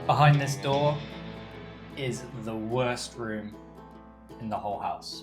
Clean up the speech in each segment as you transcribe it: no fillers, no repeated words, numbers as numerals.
Behind this door is the worst room in the whole house.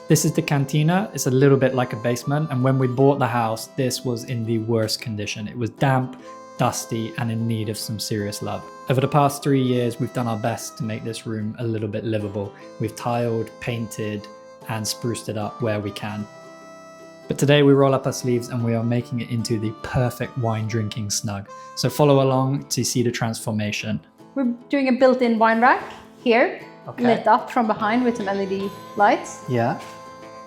This is the cantina. It's a little bit like a basement, and when we bought the house, this was in the worst condition. It was damp, dusty, and in need of some serious love. Over the past 3 years, we've done our best to make this room a little bit livable. We've tiled, painted, and spruced it up where we can. But today we roll up our sleeves and we are making it into the perfect wine drinking snug. So follow along to see the transformation. We're doing a built-in wine rack here, Okay. lit up from behind with some LED lights. Yeah.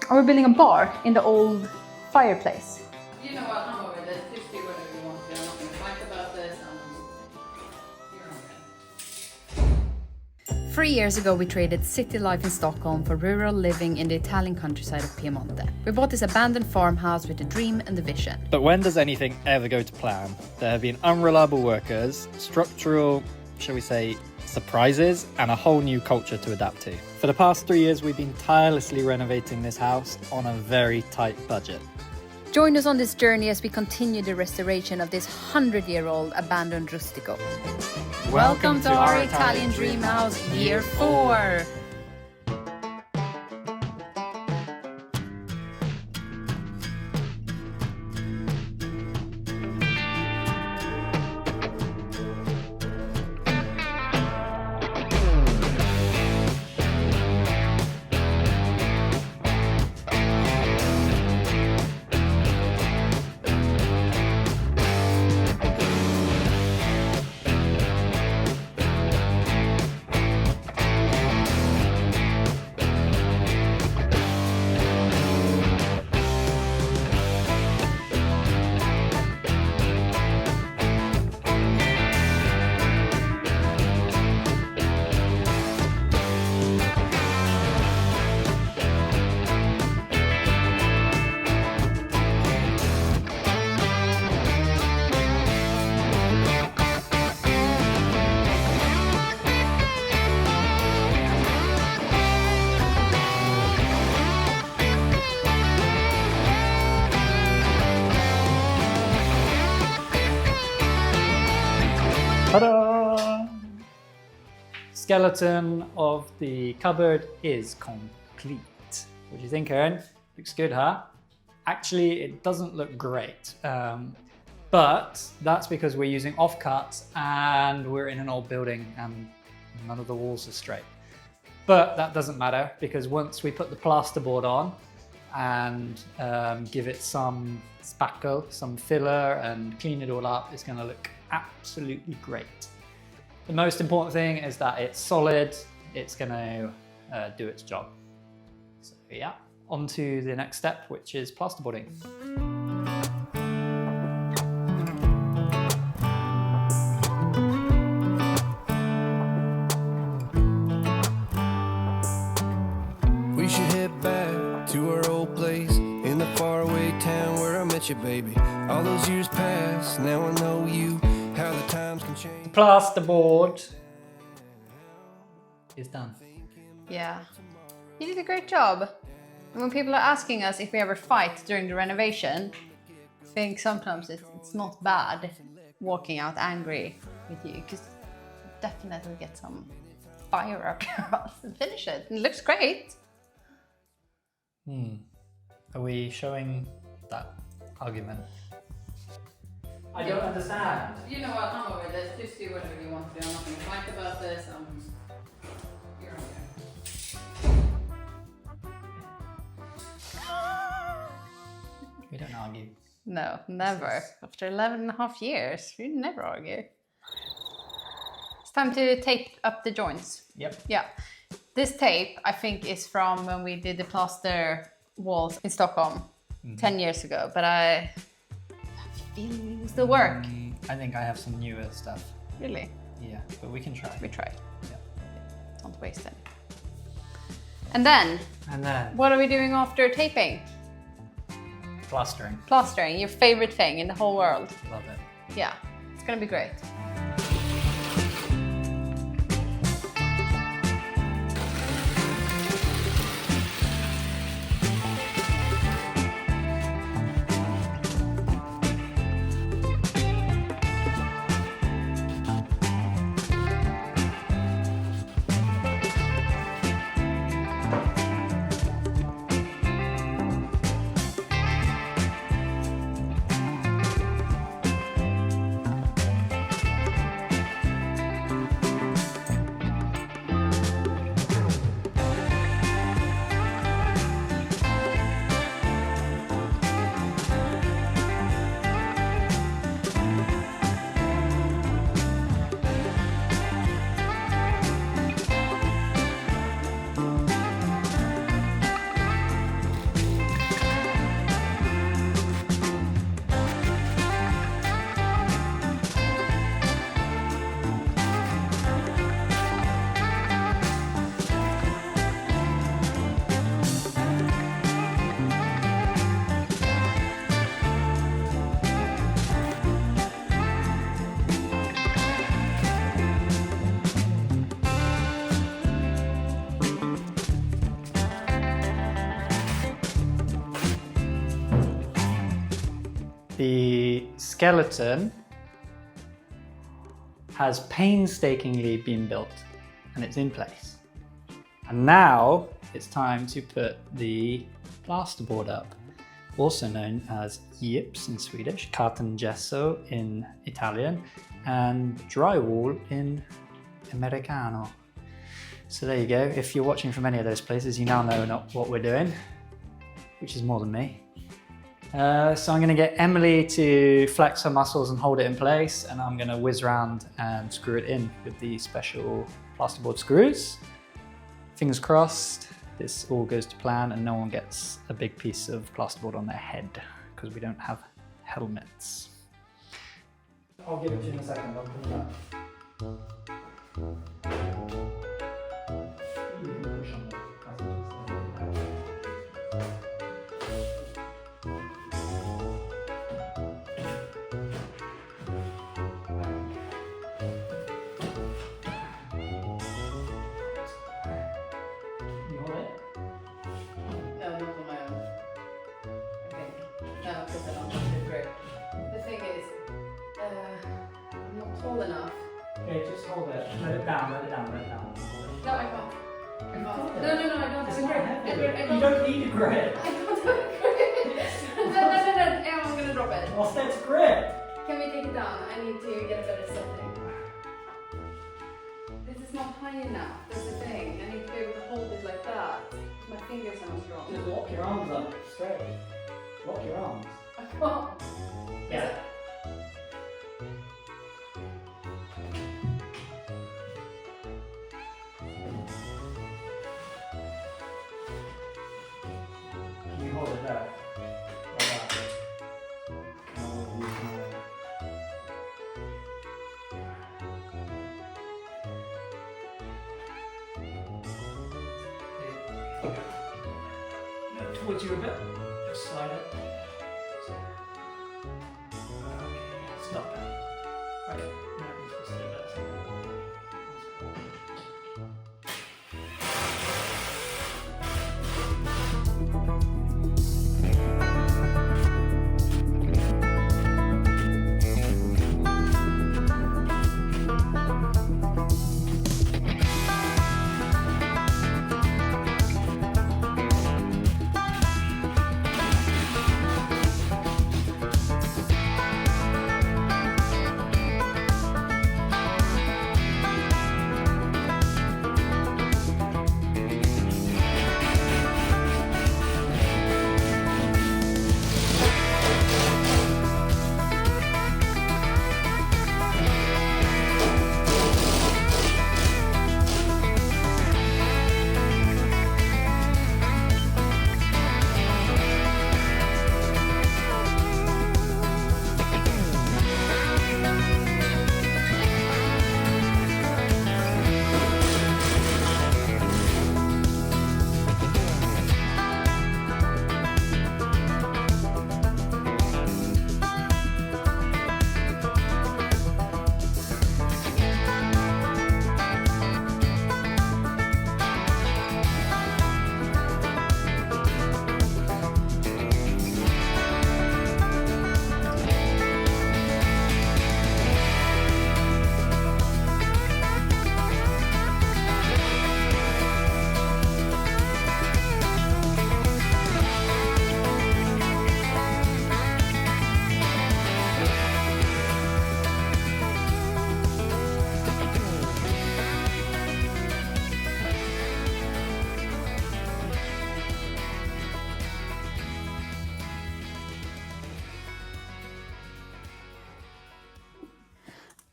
And we're building a bar in the old fireplace. You know what, I'm over this. Just do whatever you want to. I'm not going to fight about this. You're okay. 3 years ago, we traded city life in Stockholm for rural living in the Italian countryside of Piemonte. We bought this abandoned farmhouse with a dream and a vision. But when does anything ever go to plan? There have been unreliable workers, structural, shall we say, surprises, and a whole new culture to adapt to. For the past 3 years, we've been tirelessly renovating this house on a very tight budget. Join us on this journey as we continue the restoration of this 100-year-old abandoned rustico. Welcome to our Italian dream house, year 4. Ta-da! Skeleton of the cupboard is complete. What do you think, Aaron? Looks good, huh? Actually, it doesn't look great. But that's because we're using offcuts and we're in an old building and none of the walls are straight. But that doesn't matter because once we put the plasterboard on and give it some spackle, some filler, and clean it all up, it's gonna look absolutely great. The most important thing is that it's solid, it's gonna do its job. So yeah, on to the next step, which is plasterboarding. We should head back to our old place in the faraway town where I met you, baby. All those years past, now I know you, how the times can change. The plasterboard is done. Yeah, you did a great job. And when people are asking us if we ever fight during the renovation, I think sometimes it's not bad walking out angry with you, because definitely get some fire up your ass and finish it. It looks great. Are we showing that argument? I don't understand. You know what, I'm over this. Just do whatever you want to. I'm not going to fight about this. You're okay. We don't argue. No, never. After 11.5 years, we never argue. It's time to tape up the joints. Yep. Yeah. This tape, I think, is from when we did the plaster walls in Stockholm 10 years ago, but I have a feeling it will still work. I think I have some newer stuff. Really? Yeah, but we can try. We try. Yeah. Don't waste any. And then, And what are we doing after taping? plastering. Plastering, your favorite thing in the whole world. Love it. Yeah, it's gonna be great. The skeleton has painstakingly been built and it's in place. And now it's time to put the plasterboard up, also known as gips in Swedish, cartongesso in Italian, and drywall in Americano. So there you go. If you're watching from any of those places, you now know what we're doing, which is more than me. So I'm going to get Emily to flex her muscles and hold it in place, and I'm going to whiz around and screw it in with the special plasterboard screws. Fingers crossed this all goes to plan and no one gets a big piece of plasterboard on their head, because we don't have helmets. I'll give it to you in a second. I'll put it up. You can push on it. Enough. Okay, just hold it. Let it down, let it down, let it down. No, I can't. No, I don't have a grip. You don't need a grip. I don't have a grip. No, I'm gonna drop it. What's that grip? Can we take it down? I need to get a better setting. This is not high enough. That's the thing. I need to be able to hold it like that. My fingers are not strong. Just lock your arms up straight. Lock your arms. I can't. Yeah. Hold it there. Like that. Okay. No, towards you a bit. Just slide it. Okay, stop. Right. Now it's just a bit.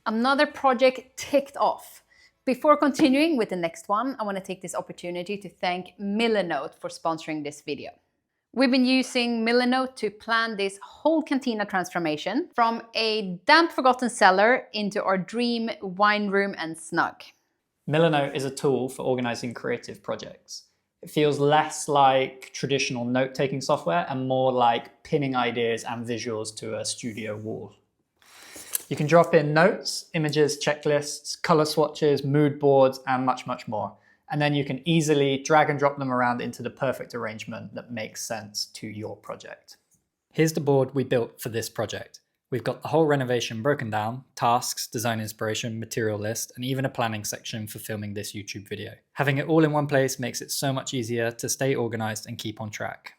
Another project ticked off. Before continuing with the next one, I want to take this opportunity to thank Milanote for sponsoring this video. We've been using Milanote to plan this whole cantina transformation from a damp forgotten cellar into our dream wine room and snug. Milanote is a tool for organizing creative projects. It feels less like traditional note-taking software and more like pinning ideas and visuals to a studio wall. You can drop in notes, images, checklists, color swatches, mood boards, and much, much more. And then you can easily drag and drop them around into the perfect arrangement that makes sense to your project. Here's the board we built for this project. We've got the whole renovation broken down, tasks, design inspiration, material list, and even a planning section for filming this YouTube video. Having it all in one place makes it so much easier to stay organized and keep on track.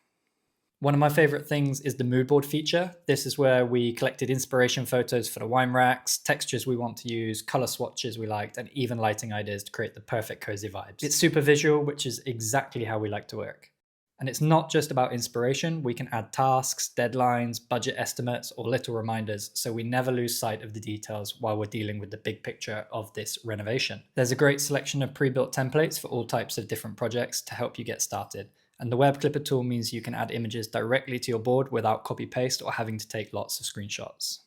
One of my favorite things is the mood board feature. This is where we collected inspiration photos for the wine racks, textures we want to use, color swatches we liked, and even lighting ideas to create the perfect cozy vibes. It's super visual, which is exactly how we like to work. And it's not just about inspiration, we can add tasks, deadlines, budget estimates, or little reminders, so we never lose sight of the details while we're dealing with the big picture of this renovation. There's a great selection of pre-built templates for all types of different projects to help you get started. And the web clipper tool means you can add images directly to your board without copy paste or having to take lots of screenshots.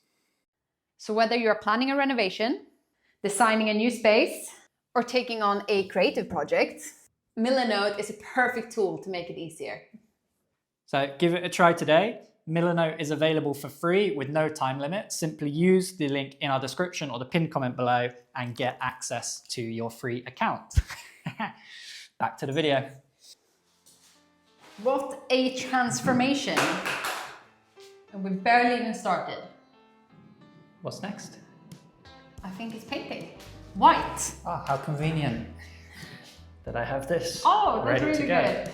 So whether you're planning a renovation, designing a new space, or taking on a creative project, Milanote is a perfect tool to make it easier. So give it a try today. Milanote is available for free with no time limit. Simply use the link in our description or the pinned comment below and get access to your free account. Back to the video. What a transformation. And we barely even started. What's next? I think it's painting. White. Ah, how convenient that I have this Oh, that's ready really to go. good.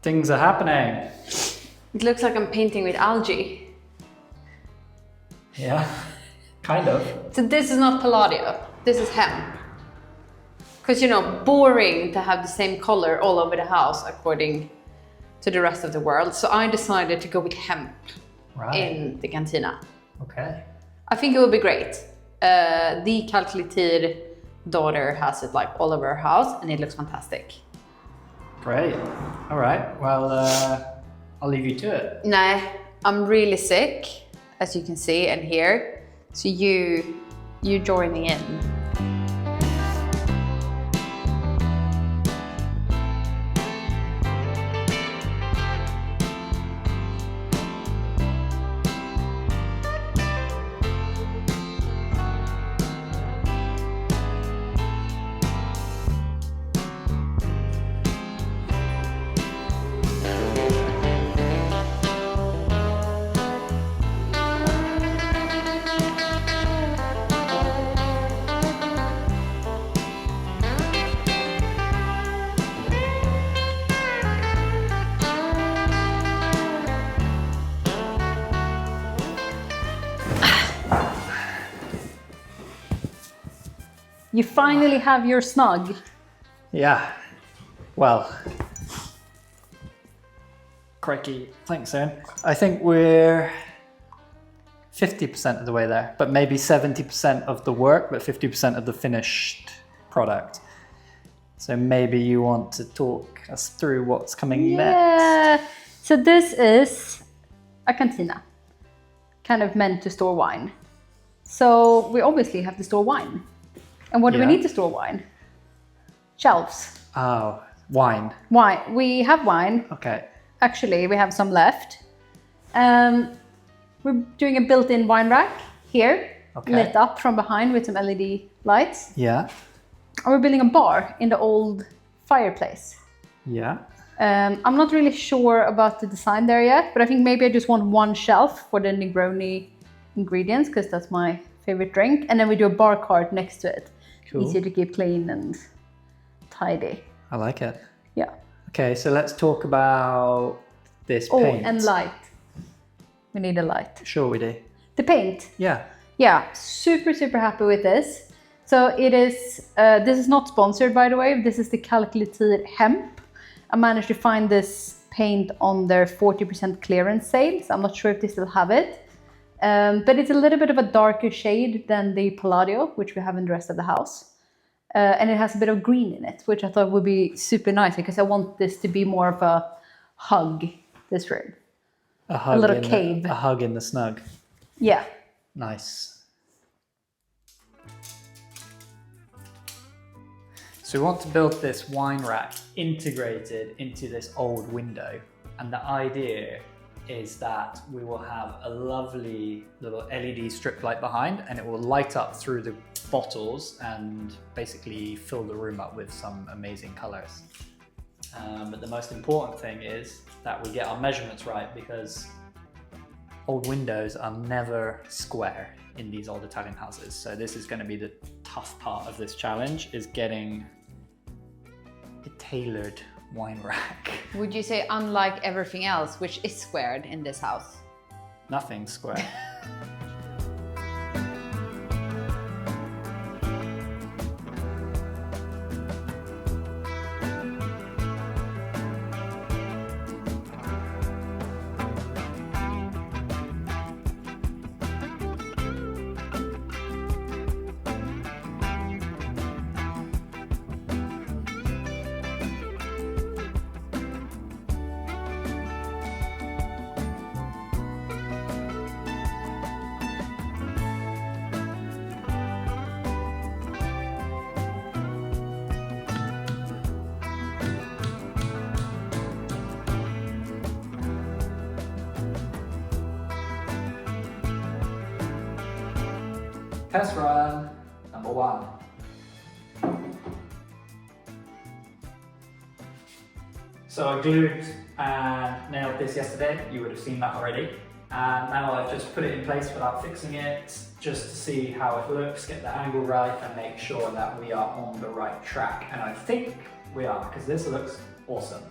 Things are happening. It looks like I'm painting with algae. Yeah, kind of. So this is not Palladio, this is hemp. Because, you know, boring to have the same color all over the house according to the rest of the world. So I decided to go with hemp in the cantina. Okay. I think it would be great. The Kalklitir daughter has it like all over her house and it looks fantastic. Great. All right. Well, I'll leave you to it. Nah, I'm really sick, as you can see and hear. So you joining in. You finally have your snug. Yeah. Well, crikey. Thanks, Aaron. I think we're 50% of the way there, but maybe 70% of the work, but 50% of the finished product. So maybe you want to talk us through what's coming next. Yeah. So this is a cantina, kind of meant to store wine. So we obviously have to store wine. And what do we need to store wine? Shelves. Oh, wine. Wine. We have wine. Okay. Actually, we have some left. We're doing a built-in wine rack here, lit up from behind with some LED lights. Yeah. And we're building a bar in the old fireplace. Yeah. I'm not really sure about the design there yet, but I think maybe I just want one shelf for the Negroni ingredients, because that's my favorite drink. And then we do a bar cart next to it. Cool. Easy to keep clean and tidy. I like it. Yeah. Okay, so let's talk about this Oh, paint. and light. We need a light. Sure we do. The paint. Yeah. Yeah, super, super happy with this. So it is, this is not sponsored, by the way. This is the Kalklitir hemp. I managed to find this paint on their 40% clearance sales. I'm not sure if they still have it. But it's a little bit of a darker shade than the Palladio, which we have in the rest of the house. And it has a bit of green in it, which I thought would be super nice because I want this to be more of a hug, this room. A hug little in cave. A hug in the snug. Yeah. Nice. So we want to build this wine rack integrated into this old window. And the idea is that we will have a lovely little LED strip light behind, and it will light up through the bottles and basically fill the room up with some amazing colors. But the most important thing is that we get our measurements right, because old windows are never square in these old Italian houses. So this is going to be the tough part of this challenge, is getting a tailored wine rack. Would you say unlike everything else, which is squared in this house? Nothing's square. Test run number 1. So I glued and nailed this yesterday. You would have seen that already. And now I've just put it in place without fixing it, just to see how it looks, get the angle right, and make sure that we are on the right track. And I think we are, because this looks awesome.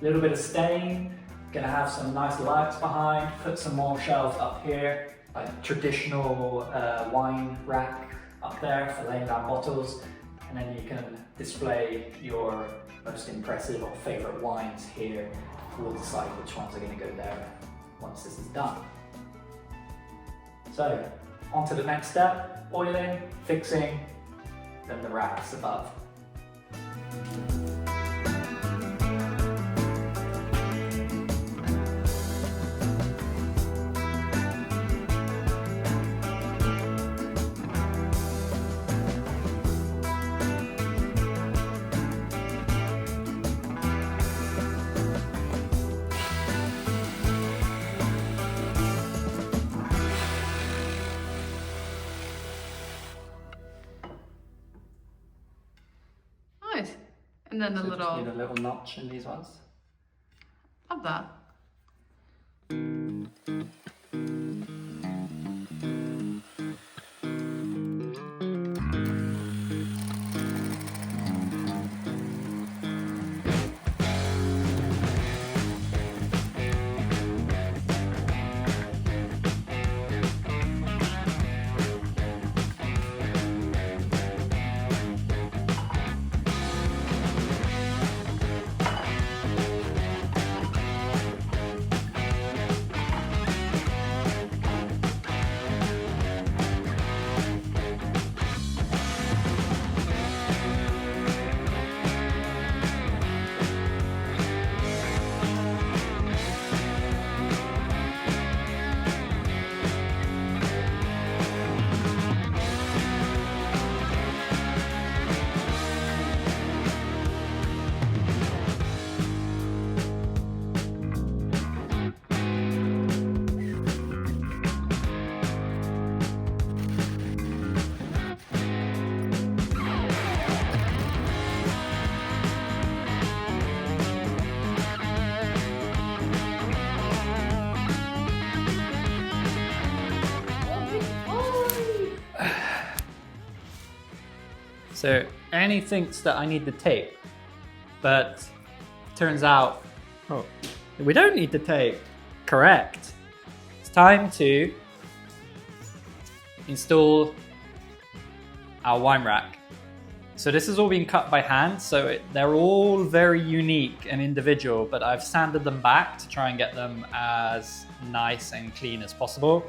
A little bit of stain, gonna have some nice lights behind, put some more shelves up here, like traditional wine rack up there for laying down bottles, and then you can display your most impressive or favorite wines here. We'll decide which ones are going to go there once this is done. So on to the next step: oiling, fixing, then the racks above. Nice. And then So a just little need a little notch in these ones. of that. So Annie thinks that I need the tape, but turns out, oh, we don't need the tape. Correct. It's time to install our wine rack. So this has all been cut by hand, so they're all very unique and individual, but I've sanded them back to try and get them as nice and clean as possible.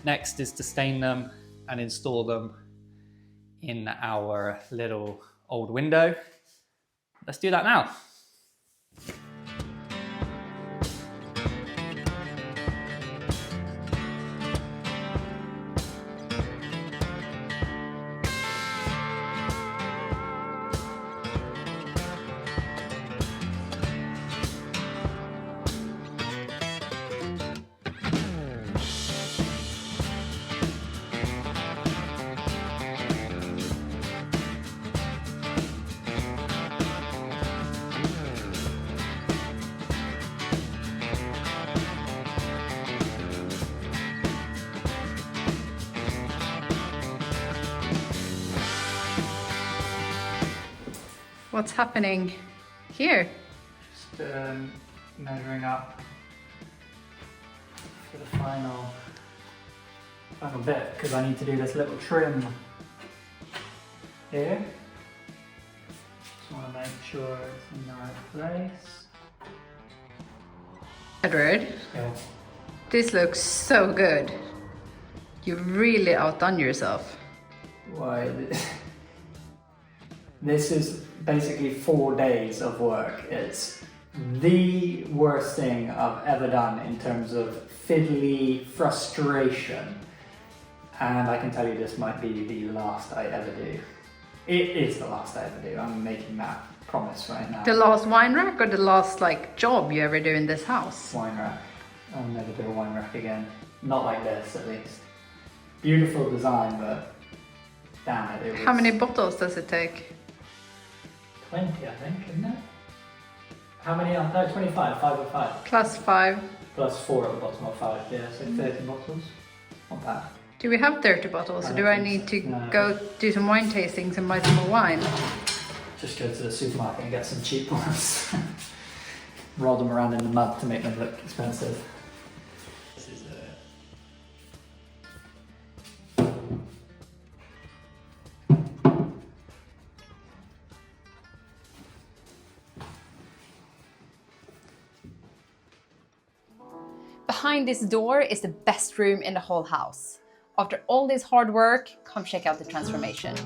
Next is to stain them and install them in our little old window. Let's do that now. What's happening here? Just measuring up for the final bit, because I need to do this little trim here. Just want to make sure it's in the right place. Edward, Yeah. this looks so good. You've really outdone yourself. Why? This is basically 4 days of work. It's the worst thing I've ever done in terms of fiddly frustration. And I can tell you this might be the last I ever do. It is the last I ever do. I'm making that promise right now. The last wine rack or the last like job you ever do in this house? Wine rack. I'll never do a wine rack again. Not like this, at least. Beautiful design, but damn it, it was... How many bottles does it take? 20, I think, isn't it? How many are there? 25, 5 or 5. Plus 5. Plus 4 at the bottom of 5, yeah, so 30 bottles. Not bad. Do we have 30 bottles or I do don't I think need so. to No. go do some wine tastings and buy some more wine? Just go to the supermarket and get some cheap ones. Roll them around in the mud to make them look expensive. This is Behind this door is the best room in the whole house. After all this hard work, come check out the transformation.